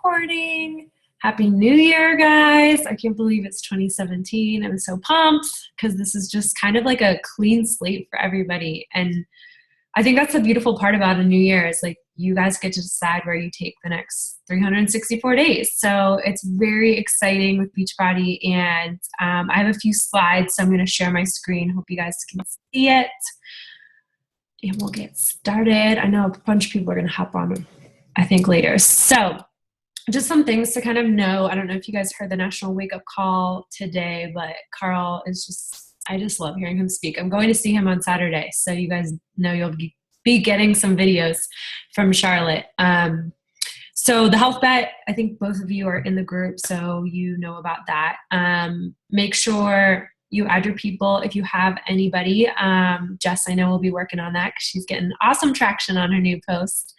recording. Happy New Year, guys. I can't believe it's 2017. I'm so pumped because this is just kind of like a clean slate for everybody. And I think that's the beautiful part about a new year is like you guys get to decide where you take the next 364 days. So it's very exciting with Beachbody. And I have a few slides, so I'm going to share my screen. Hope you guys can see it. And we'll get started. I know a bunch of people are going to hop on, I think, later. So just some things to kind of know. I don't know if you guys heard the National Wake Up Call today, but Carl is just, I just love hearing him speak. I'm going to see him on Saturday. So you guys know you'll be getting some videos from Charlotte. So the health bet, I think both of you are in the group, so you know about that. Make sure you add your people if you have anybody. Jess, I know, will be working on that because she's getting awesome traction on her new post.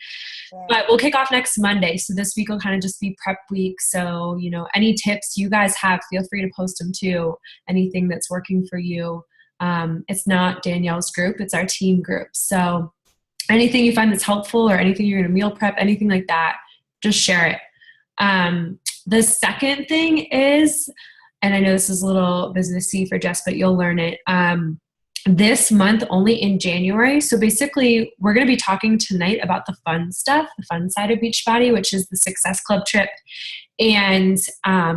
But we'll kick off next Monday. So this week will kind of just be prep week. So, you know, any tips you guys have, feel free to post them too. Anything that's working for you. It's not Danielle's group, it's our team group. So anything you find that's helpful or anything you're going to meal prep, anything like that, just share it. The second thing is, and I know this is a little businessy for Jess, but you'll learn it. This month, only in January. So basically, we're going to be talking tonight about the fun stuff, the fun side of Beachbody, which is the Success Club trip and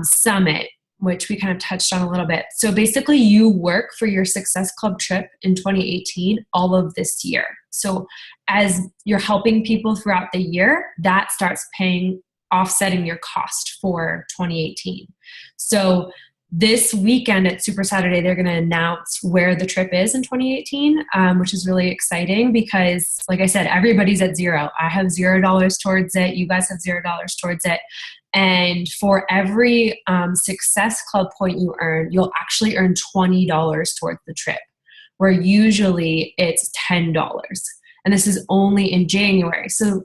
Summit, which we kind of touched on a little bit. So basically, you work for your Success Club trip in 2018 all of this year. So as you're helping people throughout the year, that starts offsetting your cost for 2018. So this weekend at Super Saturday, they're going to announce where the trip is in 2018, which is really exciting because, like I said, everybody's at zero. I have $0 towards it. You guys have $0 towards it. And for every Success Club point you earn, you'll actually earn $20 towards the trip, where usually it's $10. And this is only in January. So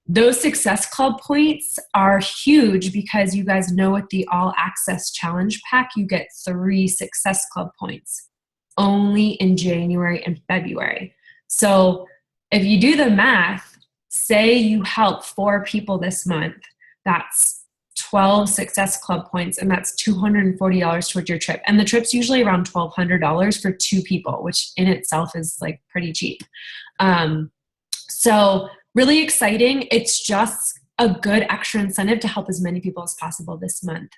those Success Club points are huge because you guys know with the All Access Challenge Pack, you get 3 Success Club points only in January and February. So if you do the math, say you help 4 people this month, that's 12 Success Club points, and that's $240 towards your trip. And the trip's usually around $1,200 for 2 people, which in itself is like pretty cheap. So really exciting. It's just a good extra incentive to help as many people as possible this month.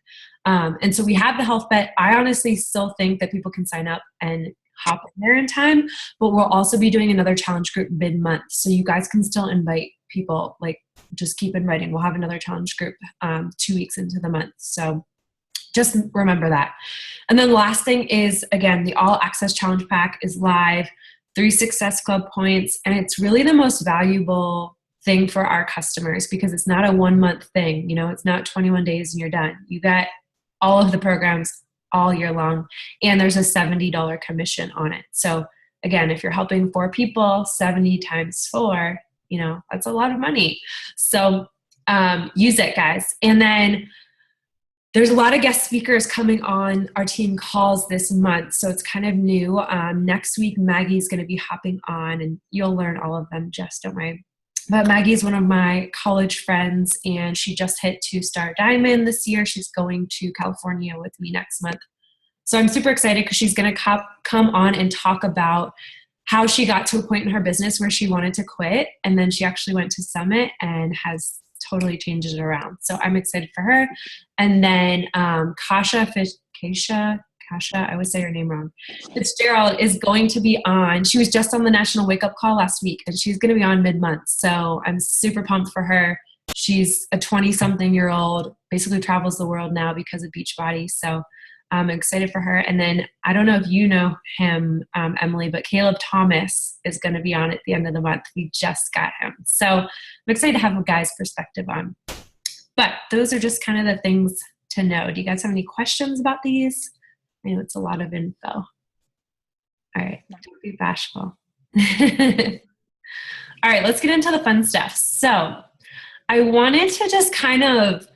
And so we have the health bet. I honestly still think that people can sign up and hop in there in time, but we'll also be doing another challenge group mid-month. So you guys can still invite people, like just keep inviting. We'll have another challenge group 2 weeks into the month. So just remember that. And then the last thing is, again, the All Access Challenge Pack is live. 3 Success Club points, and it's really the most valuable thing for our customers because it's not a 1-month thing. You know, it's not 21 days and you're done. You get all of the programs all year long, and there's a $70 commission on it. So again, if you're helping 4 people, 70 times 4, you know, that's a lot of money. So use it, guys. And then there's a lot of guest speakers coming on our team calls this month, so it's kind of new. Next week, Maggie's going to be hopping on, and you'll learn all of them, Jess, don't worry. But Maggie's one of my college friends, and she just hit 2-star diamond this year. She's going to California with me next month. So I'm super excited because she's going to come on and talk about how she got to a point in her business where she wanted to quit, and then she actually went to Summit and has totally changes it around. So I'm excited for her. And then Kasha, I always say her name wrong. Fitzgerald is going to be on. She was just on the National Wake Up Call last week, and she's going to be on mid-month. So I'm super pumped for her. She's a 20-something-year-old, basically travels the world now because of Beachbody. So I'm excited for her. And then I don't know if you know him, Emily, but Caleb Thomas is going to be on at the end of the month. We just got him. So I'm excited to have a guy's perspective on. But those are just kind of the things to know. Do you guys have any questions about these? I know it's a lot of info. All right, don't be bashful. All right, let's get into the fun stuff. So I wanted to just kind of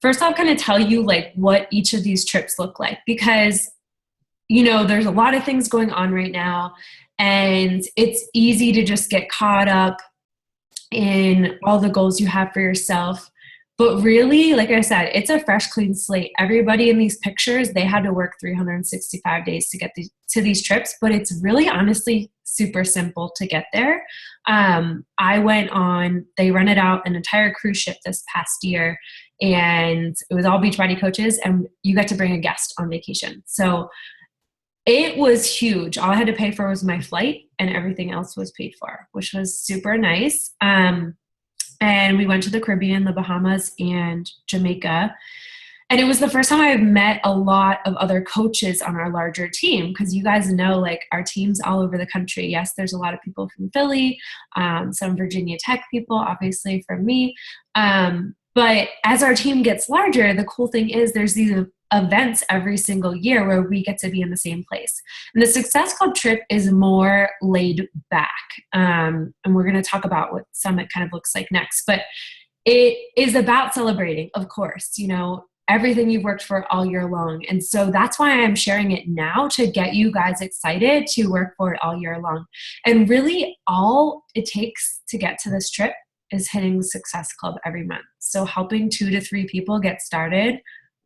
first off, kind of tell you like what each of these trips look like because, you know, there's a lot of things going on right now and it's easy to just get caught up in all the goals you have for yourself But really, like I said, it's a fresh, clean slate. Everybody in these pictures, they had to work 365 days to get to these trips, but it's really honestly super simple to get there. I went on, they rented out an entire cruise ship this past year, and it was all Beachbody coaches, and you got to bring a guest on vacation. So it was huge. All I had to pay for was my flight, and everything else was paid for, which was super nice. And we went to the Caribbean, the Bahamas, and Jamaica. And it was the first time I've met a lot of other coaches on our larger team, because you guys know, like, our team's all over the country. Yes, there's a lot of people from Philly, some Virginia Tech people, obviously from me. But as our team gets larger, the cool thing is there's these events every single year where we get to be in the same place. And the Success Club trip is more laid back. And we're going to talk about what Summit kind of looks like next. But it is about celebrating, of course, everything you've worked for all year long. And so that's why I'm sharing it now, to get you guys excited to work for it all year long. And really all it takes to get to this trip is hitting Success Club every month. So helping 2 to 3 people get started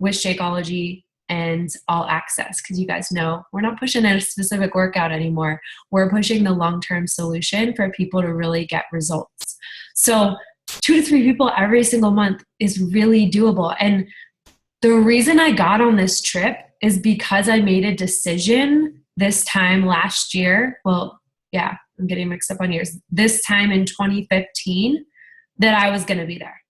with Shakeology and All Access, because you guys know we're not pushing a specific workout anymore. We're pushing the long-term solution for people to really get results. So 2 to 3 people every single month is really doable. And the reason I got on this trip is because I made a decision this time last year. Well, yeah, I'm getting mixed up on years. This time in 2015 that I was going to be there.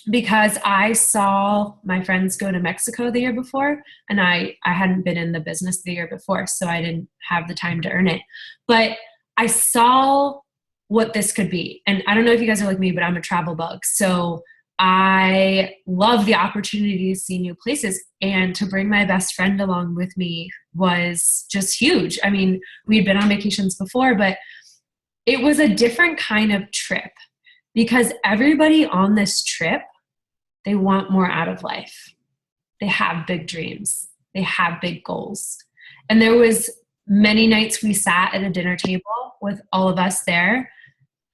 Because I saw my friends go to Mexico the year before, and I hadn't been in the business the year before, so I didn't have the time to earn it. But I saw what this could be. And I don't know if you guys are like me, but I'm a travel bug. So I love the opportunity to see new places, and to bring my best friend along with me was just huge. I mean, we'd been on vacations before, but it was a different kind of trip, because everybody on this trip, they want more out of life. They have big dreams. They have big goals. And there was many nights we sat at a dinner table with all of us there,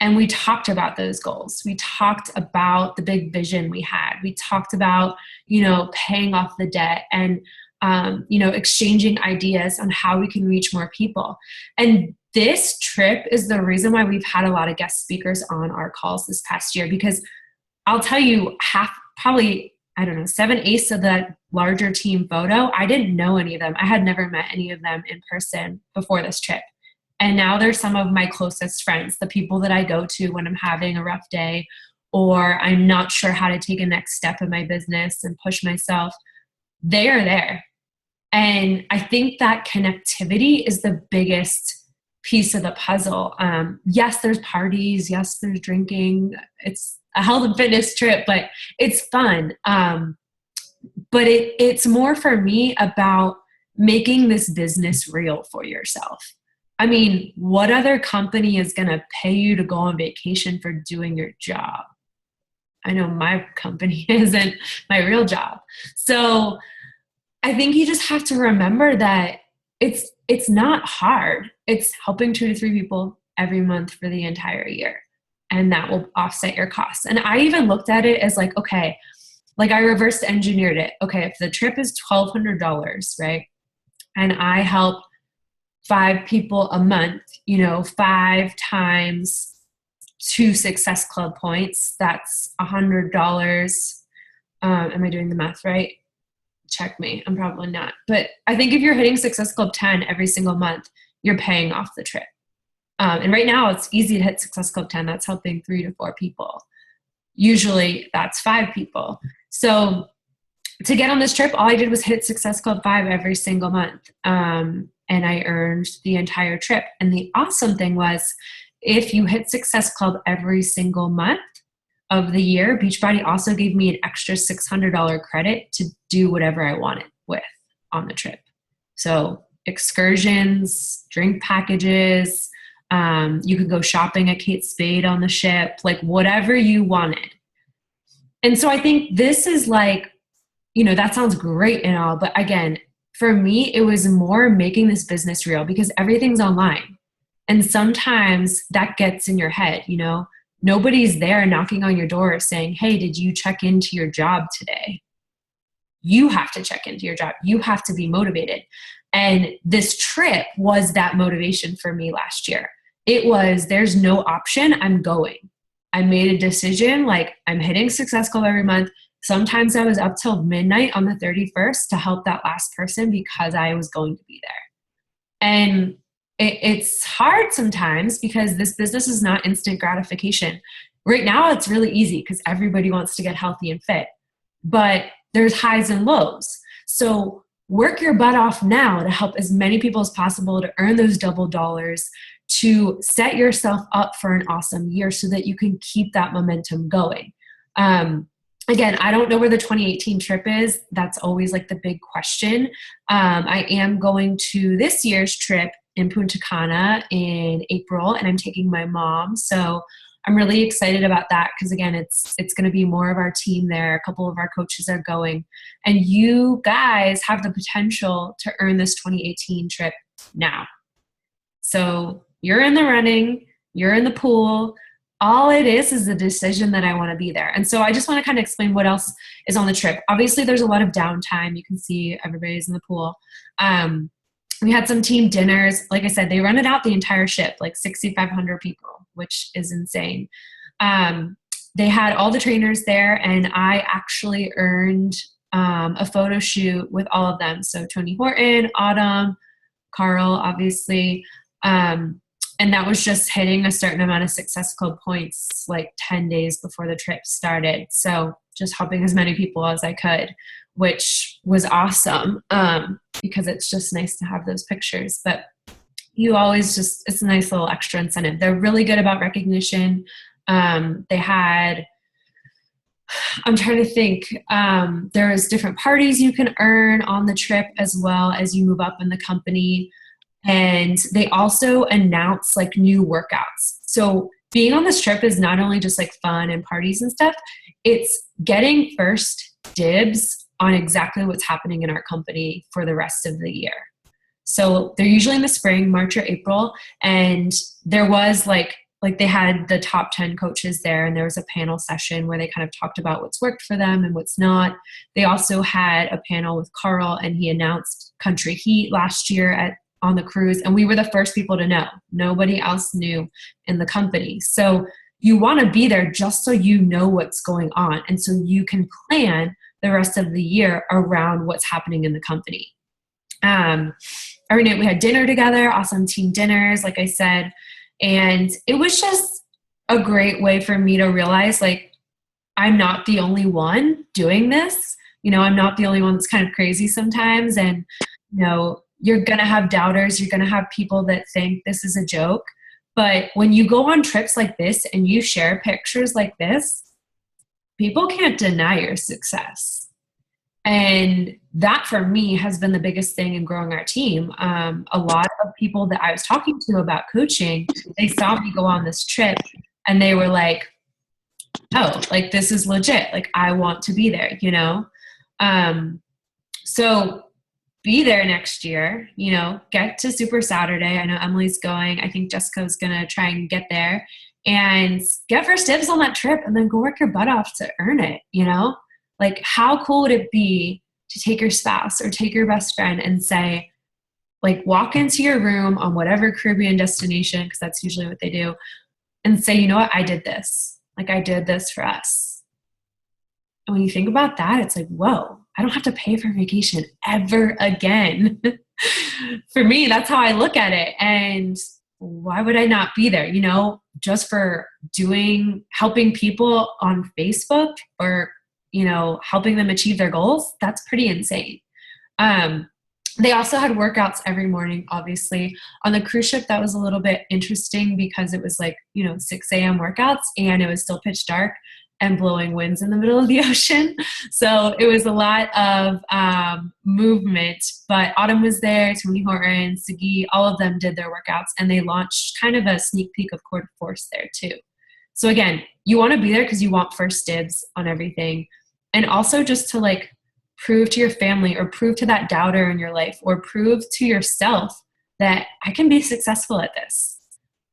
and we talked about those goals. We talked about the big vision we had. We talked about, paying off the debt, and, exchanging ideas on how we can reach more people. And this trip is the reason why we've had a lot of guest speakers on our calls this past year, because I'll tell you, probably 7/8 of that larger team photo, I didn't know any of them. I had never met any of them in person before this trip. And now they're some of my closest friends, the people that I go to when I'm having a rough day, or I'm not sure how to take a next step in my business and push myself. They are there. And I think that connectivity is the biggest piece of the puzzle. Yes, there's parties. Yes, there's drinking. It's a health and fitness trip, but it's fun. But it's more for me about making this business real for yourself. I mean, what other company is going to pay you to go on vacation for doing your job? I know my company isn't my real job. So I think you just have to remember that it's not hard. It's helping 2 to 3 people every month for the entire year. And that will offset your costs. And I even looked at it as like, okay, like I reverse engineered it. Okay, if the trip is $1,200, right? And I help 5 people a month, 5 times 2 Success Club points, that's $100. Am I doing the math right? Check me. I'm probably not. But I think if you're hitting Success Club 10 every single month, you're paying off the trip. And right now it's easy to hit Success Club 10. That's helping 3 to 4 people. Usually that's 5 people. So to get on this trip, all I did was hit Success Club 5 every single month. And I earned the entire trip. And the awesome thing was, if you hit Success Club every single month of the year, Beachbody also gave me an extra $600 credit to do whatever I wanted with on the trip. So excursions, drink packages, you could go shopping at Kate Spade on the ship, like whatever you wanted. And so I think this is like, that sounds great and all, but again, for me, it was more making this business real, because everything's online. And sometimes that gets in your head, Nobody's there knocking on your door saying, hey, did you check into your job today? You have to check into your job. You have to be motivated. And this trip was that motivation for me last year. It was, there's no option. I'm going. I made a decision, like I'm hitting Success Club every month. Sometimes I was up till midnight on the 31st to help that last person because I was going to be there. And it's hard sometimes because this business is not instant gratification. Right now, it's really easy because everybody wants to get healthy and fit, but there's highs and lows. So work your butt off now to help as many people as possible to earn those double dollars, to set yourself up for an awesome year so that you can keep that momentum going. Again, I don't know where the 2018 trip is. That's always like the big question. I am going to this year's trip in Punta Cana in April, and I'm taking my mom. So I'm really excited about that because, again, it's going to be more of our team there. A couple of our coaches are going. And you guys have the potential to earn this 2018 trip now. So you're in the running. You're in the pool. All it is the decision that I want to be there. And so I just want to kind of explain what else is on the trip. Obviously, there's a lot of downtime. You can see everybody's in the pool. We had some team dinners. Like I said, they rented out the entire ship, like 6,500 people, which is insane. They had all the trainers there, and I actually earned a photo shoot with all of them. So Tony Horton, Autumn, Carl, obviously. And that was just hitting a certain amount of Success Club points like 10 days before the trip started. So just helping as many people as I could, which was awesome because it's just nice to have those pictures. But you always just, it's a nice little extra incentive. They're really good about recognition. They had, I'm trying to think, there's different parties you can earn on the trip as well as you move up in the company. And they also announce like new workouts. So being on this trip is not only just like fun and parties and stuff, it's getting first dibs on exactly what's happening in our company for the rest of the year. So they're usually in the spring, March or April. And there was like they had the top 10 coaches there, and there was a panel session where they kind of talked about what's worked for them and what's not. They also had a panel with Carl, and he announced Country Heat last year on the cruise, and we were the first people to know. Nobody else knew in the company. So you want to be there just so you know what's going on, and so you can plan the rest of the year around what's happening in the company. Every night we had dinner together, awesome team dinners, like I said, and it was just a great way for me to realize, like, I'm not the only one doing this. You know, I'm not the only one that's kind of crazy sometimes, and you're going to have doubters. You're going to have people that think this is a joke. But when you go on trips like this and you share pictures like this, people can't deny your success. And that for me has been the biggest thing in growing our team. A lot of people that I was talking to about coaching, they saw me go on this trip and they were like, oh, like this is legit. Like I want to be there, So be there next year, get to Super Saturday. I know Emily's going. I think Jessica's going to try and get there and get first dibs on that trip and then go work your butt off to earn it, Like how cool would it be to take your spouse or take your best friend and say, like walk into your room on whatever Caribbean destination, because that's usually what they do, and say, you know what, I did this. Like I did this for us. And when you think about that, it's like, whoa, I don't have to pay for vacation ever again. For me, that's how I look at it. And why would I not be there? Just for helping people on Facebook or, helping them achieve their goals. That's pretty insane. They also had workouts every morning, obviously. On the cruise ship, that was a little bit interesting because it was like, 6 a.m. workouts and it was still pitch dark and blowing winds in the middle of the ocean. So it was a lot of movement, but Autumn was there, Tony Horton, Sagi, all of them did their workouts, and they launched kind of a sneak peek of Core to Force there too. So again, you want to be there because you want first dibs on everything. And also just to like prove to your family or prove to that doubter in your life or prove to yourself that I can be successful at this.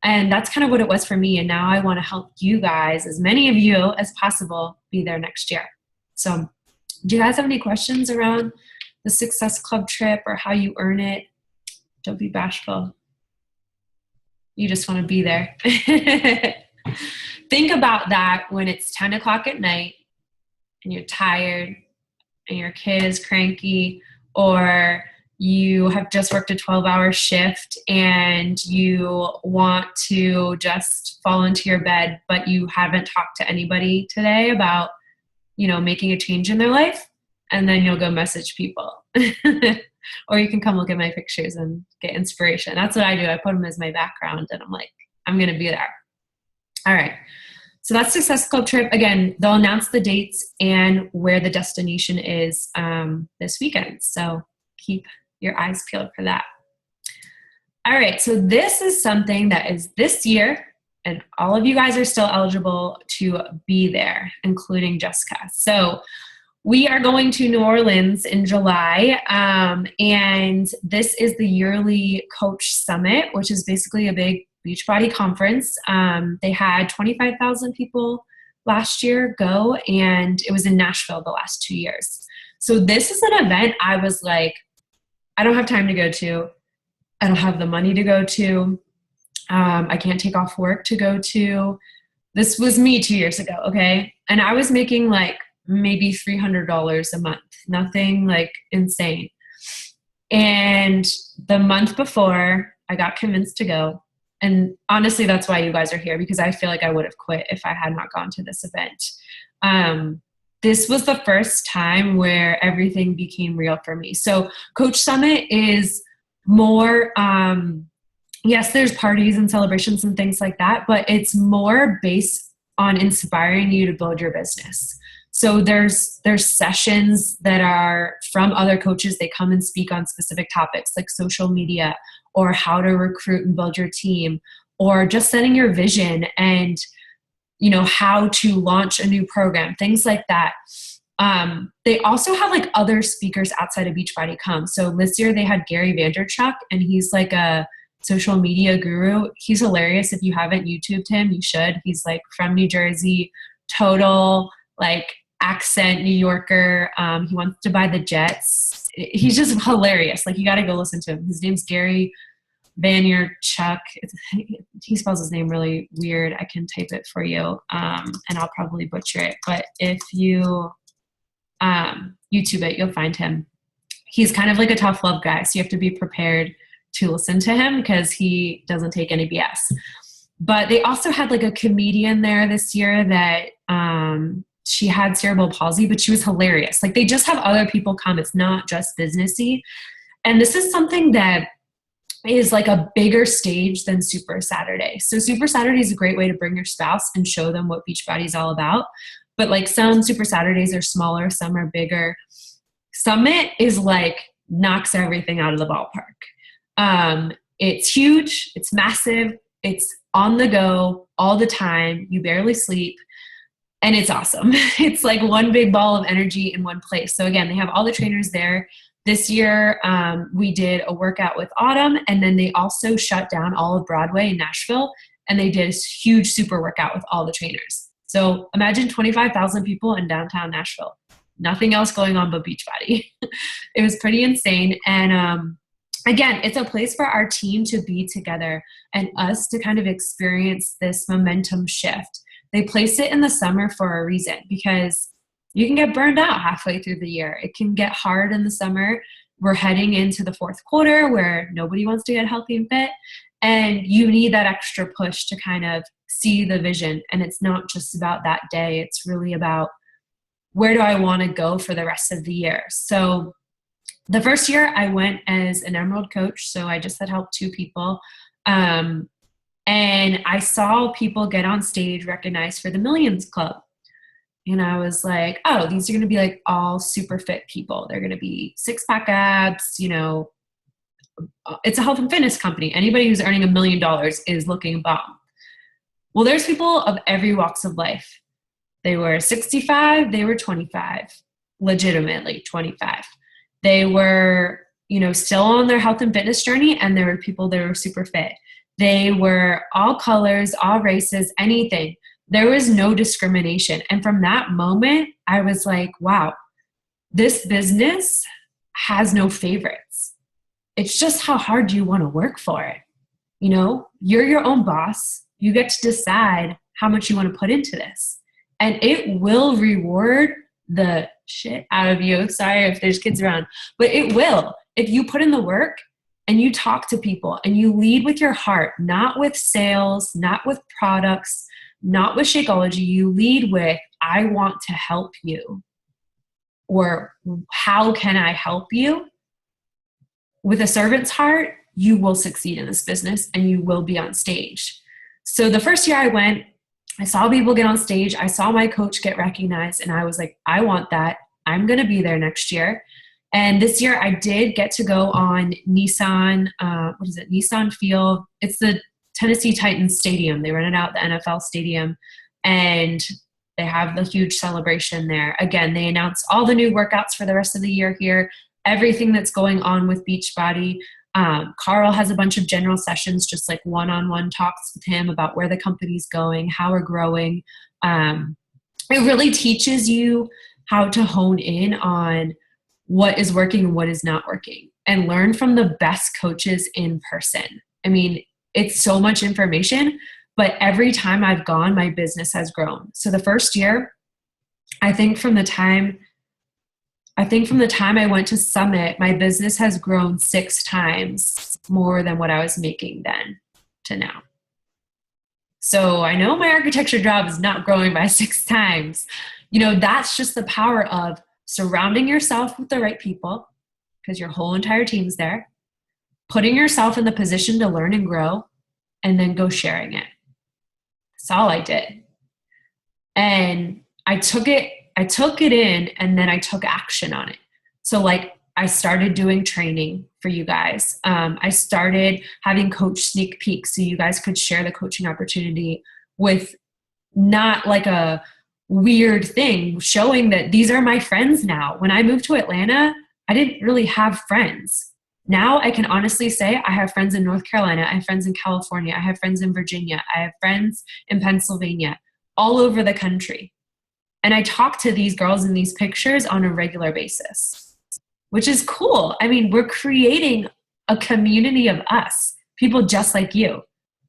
And that's kind of what it was for me. And now I want to help you guys, as many of you as possible, be there next year. So do you guys have any questions around the Success Club trip or how you earn it? Don't be bashful. You just want to be there. Think about that when it's 10 o'clock at night and you're tired and your kid is cranky, or you have just worked a 12-hour shift and you want to just fall into your bed, but you haven't talked to anybody today about, making a change in their life. And then you'll go message people. Or you can come look at my pictures and get inspiration. That's what I do. I put them as my background and I'm like, I'm going to be there. All right. So that's Success Club trip. Again, they'll announce the dates and where the destination is this weekend. So keep your eyes peeled for that. All right. So this is something that is this year, and all of you guys are still eligible to be there, including Jessica. So we are going to New Orleans in July, and this is the yearly Coach Summit, which is basically a big Beachbody conference. They had 25,000 people last year go, and it was in Nashville the last 2 years. So this is an event I was like, I don't have time to go to. I don't have the money to go to. I can't take off work to go to. This was me 2 years ago, okay? And I was making like maybe $300 a month, nothing like insane. And the month before, I got convinced to go. And honestly, that's why you guys are here, because I feel like I would have quit if I had not gone to this event. This was the first time where everything became real for me. So Coach Summit is more, yes, there's parties and celebrations and things like that, but it's more based on inspiring you to build your business. So there's sessions that are from other coaches. They come and speak on specific topics like social media, or how to recruit and build your team, or just setting your vision and, how to launch a new program, things like that. They also have like other speakers outside of Beachbody come. So this year they had Gary Vaynerchuk, and he's like a social media guru. He's hilarious. If you haven't YouTubed him, you should. He's like from New Jersey, total like accent New Yorker. He wants to buy the jets. He's just hilarious. Like, you got to go listen to him. His name's Gary Vaynerchuk. He spells his name really weird. I can type it for you, and I'll probably butcher it. But if you YouTube it, you'll find him. He's kind of like a tough love guy, so you have to be prepared to listen to him because he doesn't take any BS. But they also had like a comedian there this year that she had cerebral palsy, but she was hilarious. Like, they just have other people come. It's not just businessy. And this is something that is like a bigger stage than Super Saturday. So Super Saturday is a great way to bring your spouse and show them what Beachbody is all about. But like, some Super Saturdays are smaller, some are bigger. Summit is like knocks everything out of the ballpark. It's huge. It's massive. It's on the go all the time. You barely sleep. And it's awesome. It's like one big ball of energy in one place. So again, they have all the trainers there. This year, we did a workout with Autumn, and then they also shut down all of Broadway in Nashville, and they did a huge super workout with all the trainers. So imagine 25,000 people in downtown Nashville. Nothing else going on but Beachbody. It was pretty insane. And again, it's a place for our team to be together and us to kind of experience this momentum shift. They place it in the summer for a reason, because you can get burned out halfway through the year. It can get hard in the summer. We're heading into the fourth quarter where nobody wants to get healthy and fit, and you need that extra push to kind of see the vision. And it's not just about that day. It's really about, where do I want to go for the rest of the year? So the first year I went as an Emerald coach. So I just had helped 2 people. And I saw people get on stage recognized for the Millions Club. And I was like, oh, these are going to be like all super fit people. They're going to be 6-pack abs, it's a health and fitness company. Anybody who's earning $1 million is looking bomb. Well, there's people of every walks of life. They were 65, they were 25, legitimately 25. They were, still on their health and fitness journey, and there were people that were super fit. They were all colors, all races, anything. There was no discrimination. And from that moment, I was like, wow, this business has no favorites. It's just how hard you want to work for it. You know, you're your own boss. You get to decide how much you want to put into this. And it will reward the shit out of you. Sorry if there's kids around, but it will. If you put in the work and you talk to people and you lead with your heart, not with sales, not with products, not with Shakeology, you lead with, I want to help you. Or how can I help you? With a servant's heart, you will succeed in this business and you will be on stage. So the first year I went, I saw people get on stage. I saw my coach get recognized and I was like, I want that. I'm going to be there next year. And this year I did get to go on Nissan, Nissan Field. It's the Tennessee Titans Stadium. They rented out the NFL stadium and they have the huge celebration there. Again, they announced all the new workouts for the rest of the year here, everything that's going on with Beachbody. Carl has a bunch of general sessions, just like one-on-one talks with him about where the company's going, how we're growing. It really teaches you how to hone in on what is working and what is not working and learn from the best coaches in person. I mean, it's so much information, but every time I've gone, my business has grown. So the first year, I think from the time I went to Summit, my business has grown 6 times more than what I was making then to now. So I know my architecture job is not growing by 6 times. You know, that's just the power of surrounding yourself with the right people, because your whole entire team's there, putting yourself in the position to learn and grow, and then go sharing it. That's all I did. And I took it in and then I took action on it. So like I started doing training for you guys. I started having coach sneak peeks so you guys could share the coaching opportunity with not like a weird thing, showing that these are my friends now. When I moved to Atlanta, I didn't really have friends. Now I can honestly say I have friends in North Carolina. I have friends in California. I have friends in Virginia. I have friends in Pennsylvania, all over the country. And I talk to these girls in these pictures on a regular basis, which is cool. I mean, we're creating a community of us, people just like you,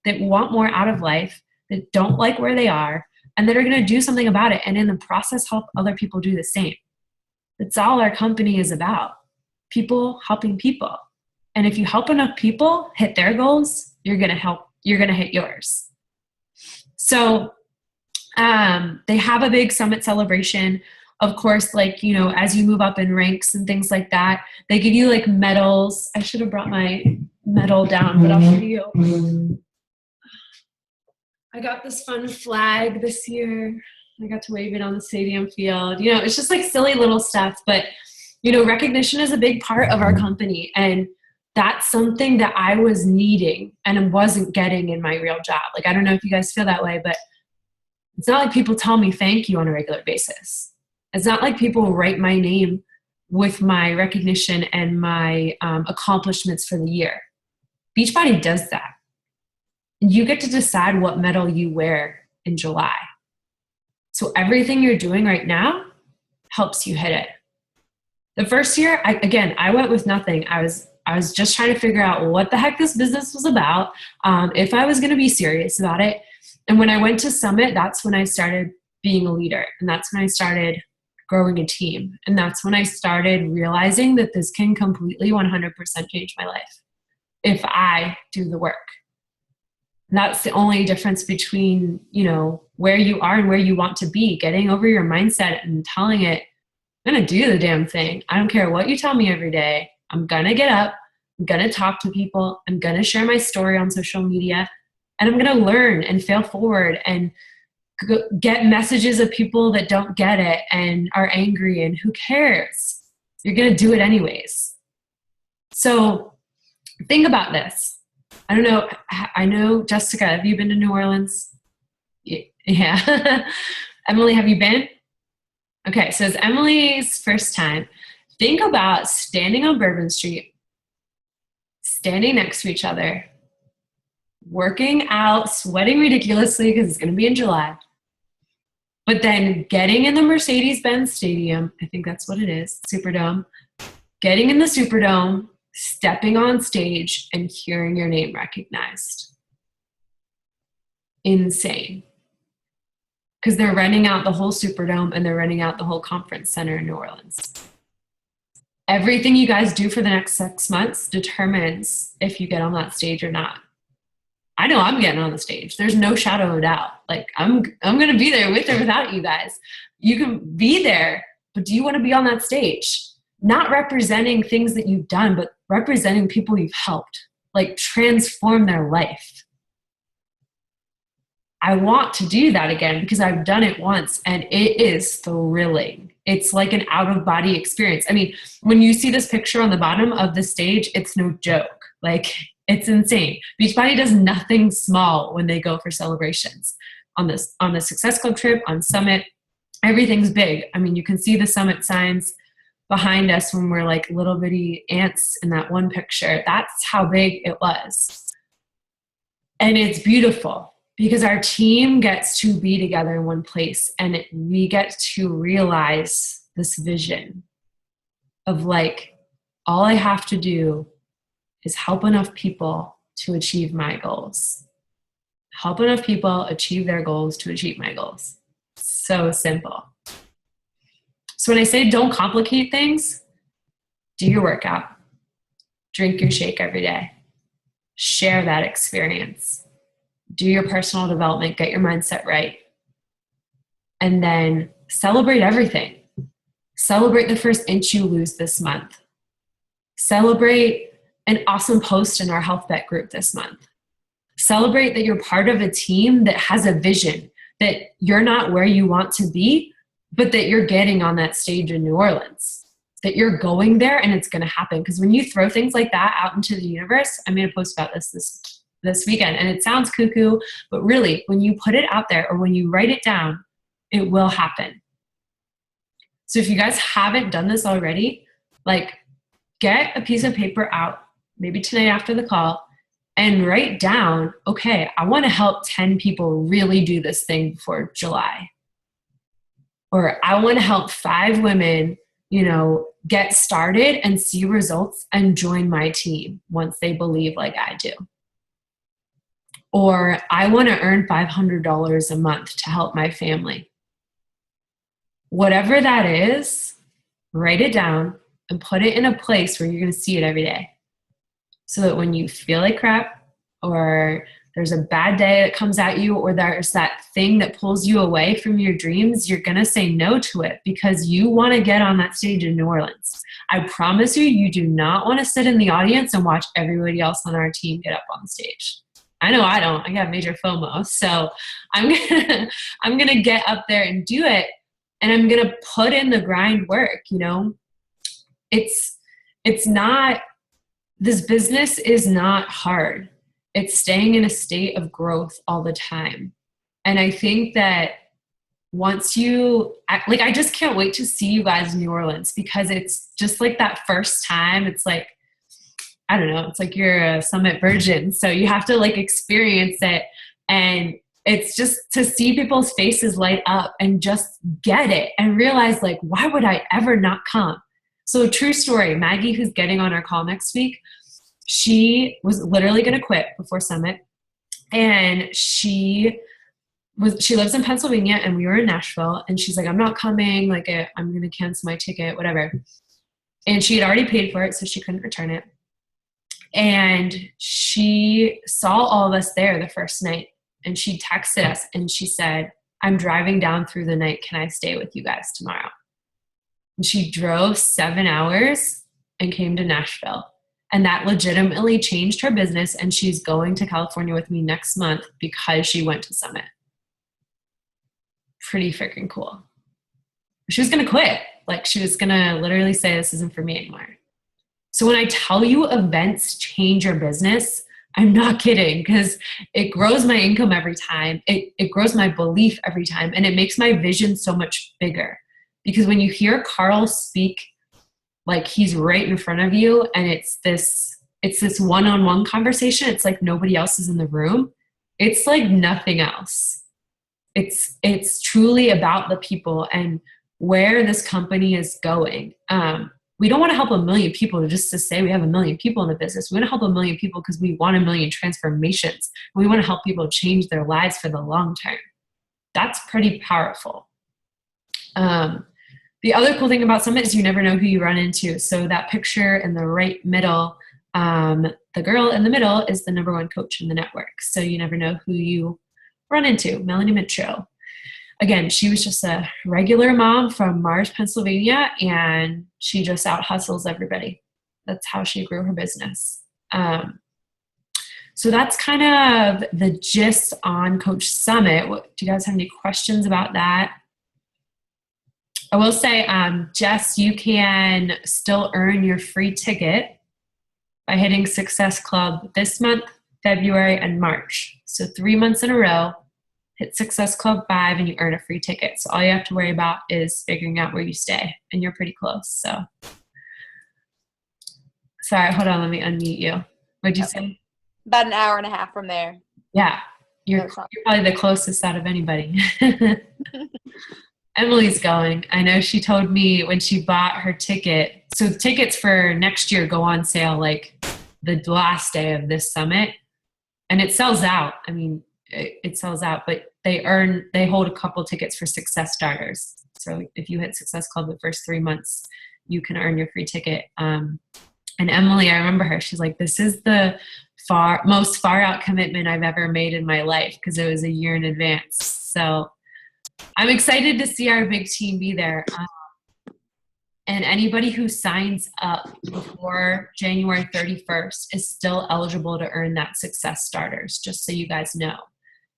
that want more out of life, that don't like where they are, and that are going to do something about it. And in the process, help other people do the same. That's all our company is about. People helping people. And if you help enough people hit their goals, you're going to hit yours. So they have a big summit celebration. Of course, like, you know, as you move up in ranks and things like that, they give you like medals. I should have brought my medal down, but I'll show you. I got this fun flag this year. I got to wave it on the stadium field. You know, it's just like silly little stuff, but you know, recognition is a big part of our company. And that's something that I was needing and wasn't getting in my real job. Like, I don't know if you guys feel that way, but it's not like people tell me thank you on a regular basis. It's not like people write my name with my recognition and my accomplishments for the year. Beachbody does that. And you get to decide what medal you wear in July. So everything you're doing right now helps you hit it. The first year, I went with nothing. I was just trying to figure out what the heck this business was about, if I was going to be serious about it. And when I went to Summit, that's when I started being a leader. And that's when I started growing a team. And that's when I started realizing that this can completely 100% change my life if I do the work. And that's the only difference between, you know, where you are and where you want to be, getting over your mindset and telling it, I'm going to do the damn thing. I don't care what you tell me every day. I'm going to get up. I'm going to talk to people. I'm going to share my story on social media. And I'm going to learn and fail forward and get messages of people that don't get it and are angry, and who cares? You're going to do it anyways. So think about this. I don't know. I know, Jessica, have you been to New Orleans? Yeah. Emily, have you been? Okay, so it's Emily's first time. Think about standing on Bourbon Street, standing next to each other, working out, sweating ridiculously because it's going to be in July, but then getting in the Mercedes-Benz Stadium, I think that's what it is, Superdome, getting in the Superdome, stepping on stage, and hearing your name recognized. Insane. Because they're renting out the whole Superdome and they're renting out the whole conference center in New Orleans. Everything you guys do for the next 6 months determines if you get on that stage or not. I know I'm getting on the stage. There's no shadow of a doubt. Like I'm going to be there with or without you guys. You can be there, but do you want to be on that stage? Not representing things that you've done, but representing people you've helped, like transform their life. I want to do that again because I've done it once and it is thrilling. It's like an out-of-body experience. I mean, when you see this picture on the bottom of the stage, it's no joke. Like, it's insane. Beachbody does nothing small when they go for celebrations. On the Success Club trip, on Summit, everything's big. I mean, you can see the Summit signs behind us when we're like little bitty ants in that one picture. That's how big it was. And it's beautiful because our team gets to be together in one place and we get to realize this vision of like, all I have to do is help enough people to achieve my goals. Help enough people achieve their goals to achieve my goals. So simple. So when I say don't complicate things, do your workout. Drink your shake every day. Share that experience. Do your personal development, get your mindset right. And then celebrate everything. Celebrate the first inch you lose this month. Celebrate an awesome post in our Health Bet group this month. Celebrate that you're part of a team that has a vision, that you're not where you want to be, but that you're getting on that stage in New Orleans, that you're going there and it's going to happen. Because when you throw things like that out into the universe, I made a post about this weekend, and it sounds cuckoo, but really, when you put it out there or when you write it down, it will happen. So if you guys haven't done this already, like get a piece of paper out, maybe tonight after the call, and write down, okay, I want to help 10 people really do this thing before July. Or I want to help 5 women, get started and see results and join my team once they believe like I do. Or I want to earn $500 a month to help my family. Whatever that is, write it down and put it in a place where you're going to see it every day. So that when you feel like crap, or there's a bad day that comes at you, or there's that thing that pulls you away from your dreams, you're going to say no to it because you want to get on that stage in New Orleans. I promise you, you do not want to sit in the audience and watch everybody else on our team get up on the stage. I know I don't. I got major FOMO. So I'm gonna get up there and do it, and I'm gonna put in the grind work. It's not, this business is not hard. It's staying in a state of growth all the time. And I think that once I just can't wait to see you guys in New Orleans, because it's just like that first time. It's like, I don't know, it's like you're a Summit virgin. So you have to like experience it. And it's just to see people's faces light up and just get it and realize like, why would I ever not come? So a true story, Maggie, who's getting on our call next week, she was literally going to quit before Summit. And she lives in Pennsylvania and we were in Nashville, and she's like, I'm not coming. Like I'm going to cancel my ticket, whatever. And she had already paid for it, so she couldn't return it. And she saw all of us there the first night, and she texted us and she said, I'm driving down through the night. Can I stay with you guys tomorrow? And she drove 7 hours and came to Nashville. And that legitimately changed her business. And she's going to California with me next month because she went to Summit. Pretty freaking cool. She was going to quit. Like she was going to literally say, this isn't for me anymore. So when I tell you events change your business, I'm not kidding, because it grows my income every time. It grows my belief every time. And it makes my vision so much bigger. Because when you hear Carl speak like he's right in front of you, and it's this it's this one-on-one conversation. It's like nobody else is in the room. It's like nothing else. It's truly about the people and where this company is going. We don't want to help a million people just to say we have a million people in the business. We want to help a million people because we want a million transformations. We want to help people change their lives for the long term. That's pretty powerful. The other cool thing about Summit is you never know who you run into. So that picture in the right middle, the girl in the middle is the #1 coach in the network. So you never know who you run into. Melanie Mitchell. Again, she was just a regular mom from Mars, Pennsylvania, and she just out hustles everybody. That's how she grew her business. So that's kind of the gist on Coach Summit. Do you guys have any questions about that? I will say, Jess, you can still earn your free ticket by hitting Success Club this month, February, and March. So 3 months in a row. Hit Success Club 5 and you earn a free ticket. So all you have to worry about is figuring out where you stay, and you're pretty close. So, sorry, hold on, let me unmute you. What'd you say? About an hour and a half from there. Yeah, you're probably the closest out of anybody. Emily's going. I know she told me when she bought her ticket. So tickets for next year go on sale like the last day of this summit, and it sells out. I mean, it sells out, but they hold a couple tickets for Success Starters. So if you hit Success Club the first 3 months, you can earn your free ticket. And Emily, I remember her, she's like, this is the most far out commitment I've ever made in my life, because it was a year in advance. So I'm excited to see our big team be there. And anybody who signs up before January 31st is still eligible to earn that Success Starters, just so you guys know.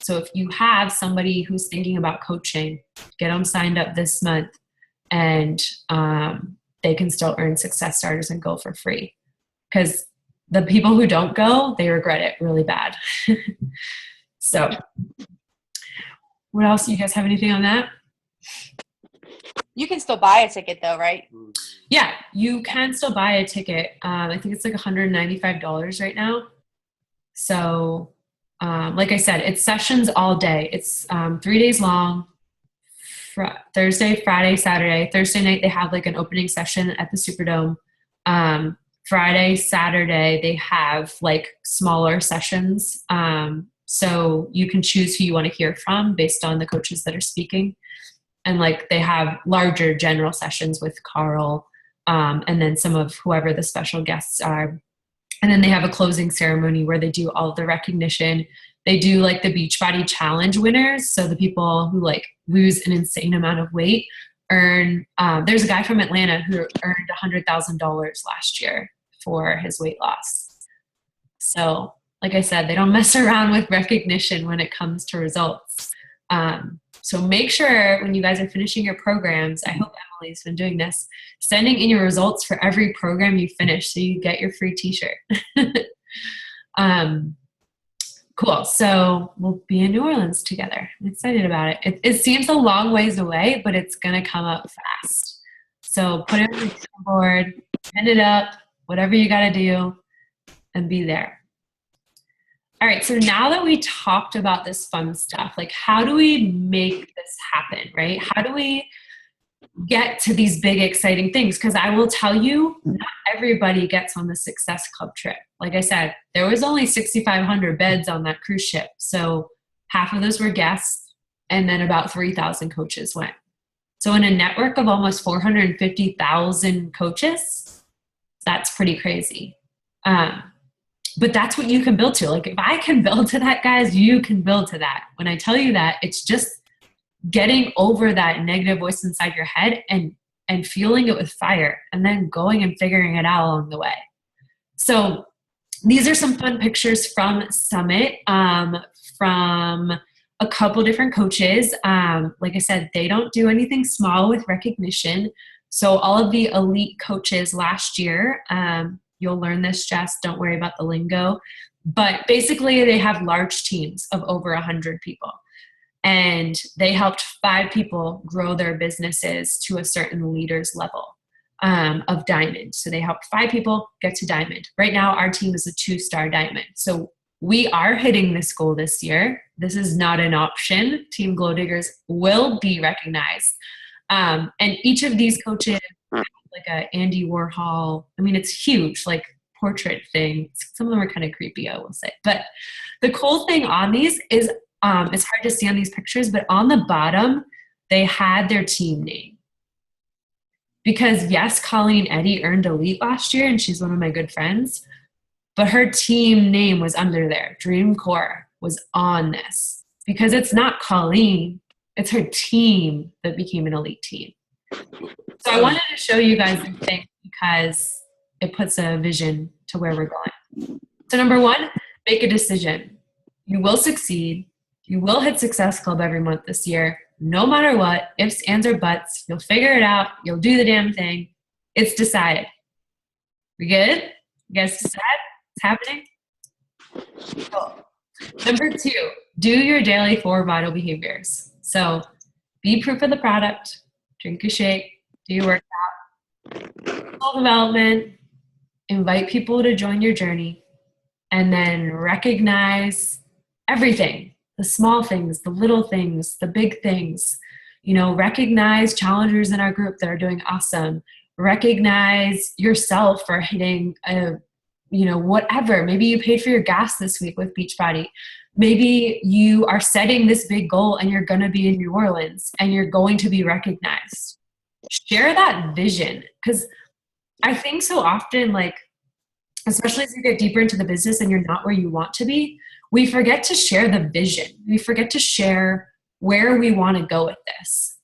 So if you have somebody who's thinking about coaching, get them signed up this month, and they can still earn Success Starters and go for free. Because the people who don't go, they regret it really bad. So what else? You guys have anything on that? You can still buy a ticket though, right? Yeah, you can still buy a ticket. I think it's like $195 right now. So like I said, it's sessions all day. It's 3 days long, Thursday, Friday, Saturday. Thursday night, they have like an opening session at the Superdome. Friday, Saturday, they have like smaller sessions. So you can choose who you want to hear from based on the coaches that are speaking. And like they have larger general sessions with Carl, and then some of whoever the special guests are. And then they have a closing ceremony where they do all of the recognition. They do like the Beachbody Challenge winners. So the people who like lose an insane amount of weight earn, there's a guy from Atlanta who earned $100,000 last year for his weight loss. So like I said, they don't mess around with recognition when it comes to results. So make sure when you guys are finishing your programs, I hope Emily's been doing this, sending in your results for every program you finish so you get your free t-shirt. Cool. So we'll be in New Orleans together. I'm excited about it. It seems a long ways away, but it's going to come up fast. So put it on your board, pin it up, whatever you got to do, and be there. All right, so now that we talked about this fun stuff, like how do we make this happen, right? How do we get to these big, exciting things? Because I will tell you, not everybody gets on the Success Club trip. Like I said, there was only 6,500 beds on that cruise ship. So half of those were guests, and then about 3,000 coaches went. So in a network of almost 450,000 coaches, that's pretty crazy. But that's what you can build to. Like if I can build to that, guys, you can build to that. When I tell you that, it's just getting over that negative voice inside your head and fueling it with fire, and then going and figuring it out along the way. So these are some fun pictures from Summit, from a couple different coaches. Like I said, they don't do anything small with recognition. So all of the elite coaches last year, you'll learn this, Jess, don't worry about the lingo. But basically they have large teams of over 100 people. And they helped 5 people grow their businesses to a certain leader's level. of diamond. So they helped 5 people get to diamond. Right now, our team is a 2-star diamond. So we are hitting this goal this year. This is not an option. Team Glow Diggers will be recognized. And each of these coaches, like a Andy Warhol, I mean, it's huge, like portrait thing. Some of them are kind of creepy, I will say. But the cool thing on these is it's hard to see on these pictures, but on the bottom, they had their team name. Because yes, Colleen Eddy earned elite last year, and she's one of my good friends, but her team name was under there. Dream Core was on this because it's not Colleen, it's her team that became an elite team. So I wanted to show you guys this thing because it puts a vision to where we're going. So number 1, make a decision. You will succeed. You will hit Success Club every month this year. No matter what, ifs, ands, or buts, you'll figure it out. You'll do the damn thing. It's decided. We good? You guys decide? It's happening? Cool. Number 2, do your daily 4 vital behaviors. So be proof of the product, drink a shake, do your workout, self-development, invite people to join your journey, and then recognize everything. The small things, the little things, the big things. Recognize challengers in our group that are doing awesome. Recognize yourself for hitting whatever. Maybe you paid for your gas this week with Beachbody. Maybe you are setting this big goal and you're going to be in New Orleans and you're going to be recognized. Share that vision, because I think so often, like, especially as you get deeper into the business and you're not where you want to be, we forget to share the vision. We forget to share where we want to go with this.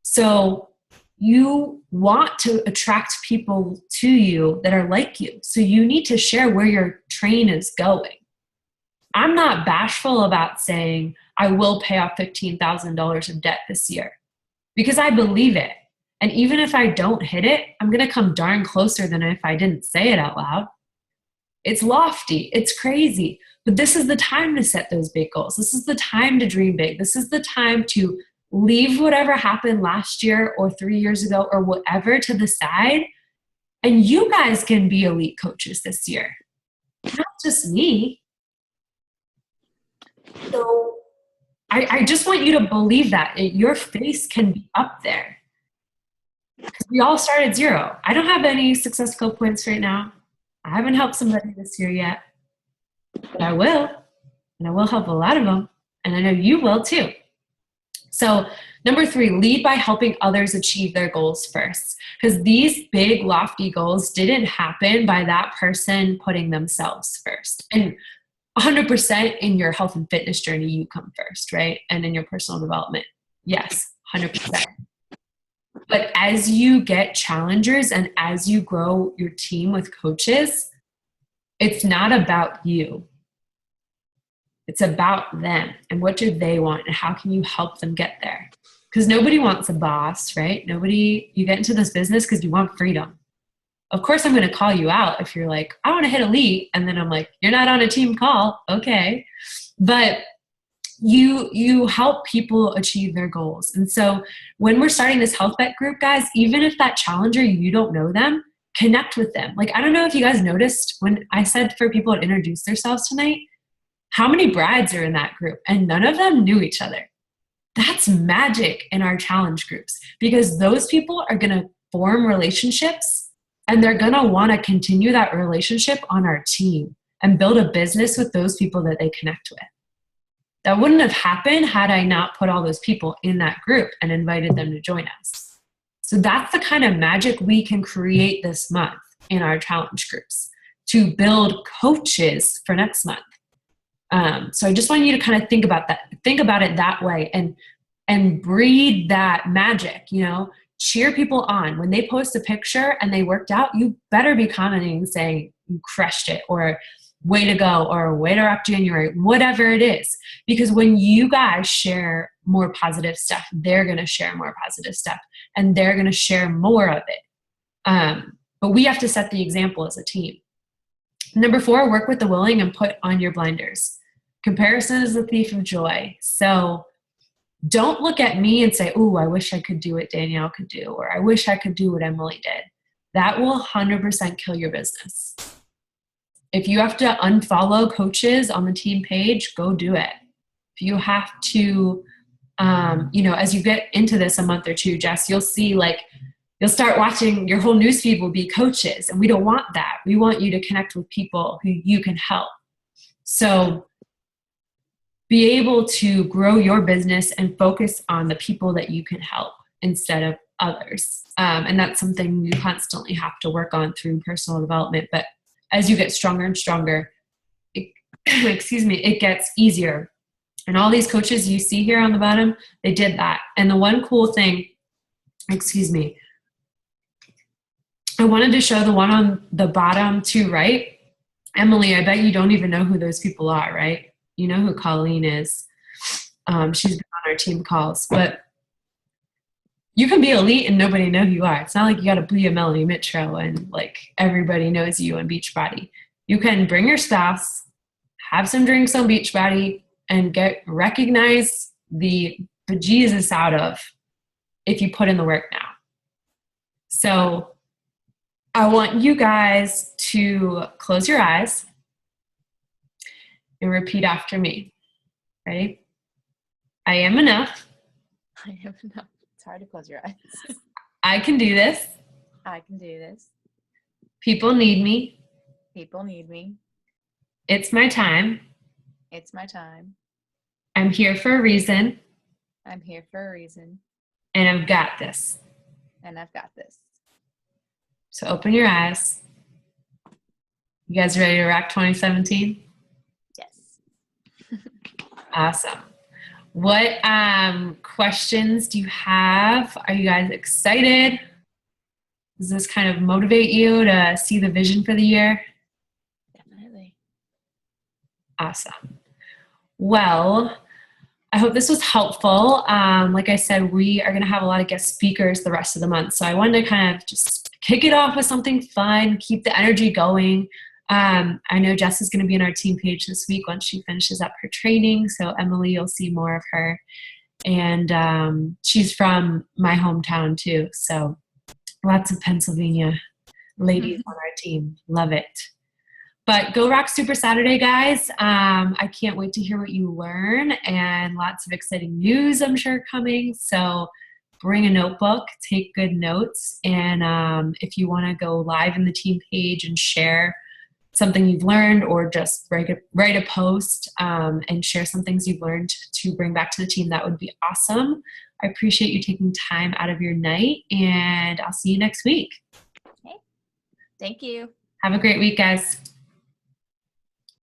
So you want to attract people to you that are like you. So you need to share where your train is going. I'm not bashful about saying I will pay off $15,000 of debt this year because I believe it. And even if I don't hit it, I'm going to come darn closer than if I didn't say it out loud. It's lofty. It's crazy. But this is the time to set those big goals. This is the time to dream big. This is the time to leave whatever happened last year or 3 years ago or whatever to the side. And you guys can be elite coaches this year. Not just me. So I just want you to believe that your face can be up there. Because we all start at 0. I don't have any Success Club points right now. I haven't helped somebody this year yet. But I will. And I will help a lot of them. And I know you will too. So number 3, lead by helping others achieve their goals first. Because these big, lofty goals didn't happen by that person putting themselves first. And 100% in your health and fitness journey, you come first, right? And in your personal development. Yes, 100%. But as you get challengers and as you grow your team with coaches, it's not about you. It's about them and what do they want and how can you help them get there? Because nobody wants a boss, right? You get into this business because you want freedom. Of course, I'm going to call you out if you're like, I want to hit elite. And then I'm like, you're not on a team call. Okay. But you help people achieve their goals. And so when we're starting this health bet group, guys, even if that challenger, you don't know them, connect with them. Like, I don't know if you guys noticed when I said for people to introduce themselves tonight, how many brides are in that group? And none of them knew each other. That's magic in our challenge groups because those people are going to form relationships and they're going to want to continue that relationship on our team and build a business with those people that they connect with. That wouldn't have happened had I not put all those people in that group and invited them to join us. So that's the kind of magic we can create this month in our challenge groups to build coaches for next month. So I just want you to kind of think about that. Think about it that way and breed that magic, cheer people on. When they post a picture and they worked out, you better be commenting and saying you crushed it or way to go or way to rock January, whatever it is. Because when you guys share more positive stuff, they're going to share more positive stuff and they're going to share more of it. But we have to set the example as a team. Number 4, work with the willing and put on your blinders. Comparison is the thief of joy. So don't look at me and say, "Ooh, I wish I could do what Danielle could do," or "I wish I could do what Emily did." that will 100% kill your business. If you have to unfollow coaches on the team page, go do it. If you have to, as you get into this a month or two, Jess, you'll see you'll start watching, your whole newsfeed will be coaches, and we don't want that. We want you to connect with people who you can help. So be able to grow your business and focus on the people that you can help instead of others. And that's something you constantly have to work on through personal development. But as you get stronger and stronger, it gets easier. And all these coaches you see here on the bottom, they did that. And the one cool thing, I wanted to show the one on the bottom to right. Emily, I bet you don't even know who those people are, right? You know who Colleen is. She's been on our team calls. But you can be elite and nobody know who you are. It's not like you got to be a Melanie Mitro and everybody knows you on Beachbody. You can bring your spouse, have some drinks on Beachbody, and recognize the bejesus out of if you put in the work now. So I want you guys to close your eyes and repeat after me. Ready? I am enough. I am enough. It's hard to close your eyes. I can do this. I can do this. People need me. People need me. It's my time. It's my time. I'm here for a reason. I'm here for a reason. And I've got this. And I've got this. So open your eyes. You guys ready to rock 2017? Yes. Awesome. What questions do you have? Are you guys excited? Does this kind of motivate you to see the vision for the year? Definitely. Awesome. Well, I hope this was helpful. Like I said, we are going to have a lot of guest speakers the rest of the month. So I wanted to kind of just kick it off with something fun, keep the energy going. I know Jess is going to be on our team page this week once she finishes up her training. So Emily, you'll see more of her. And she's from my hometown too. So lots of Pennsylvania ladies on our team. Love it. But go rock Super Saturday, guys. I can't wait to hear what you learn, and lots of exciting news I'm sure coming. So bring a notebook, take good notes. And if you want to go live in the team page and share something you've learned, or just write a post and share some things you've learned to bring back to the team, that would be awesome. I appreciate you taking time out of your night, and I'll see you next week. Okay. Thank you. Have a great week, guys.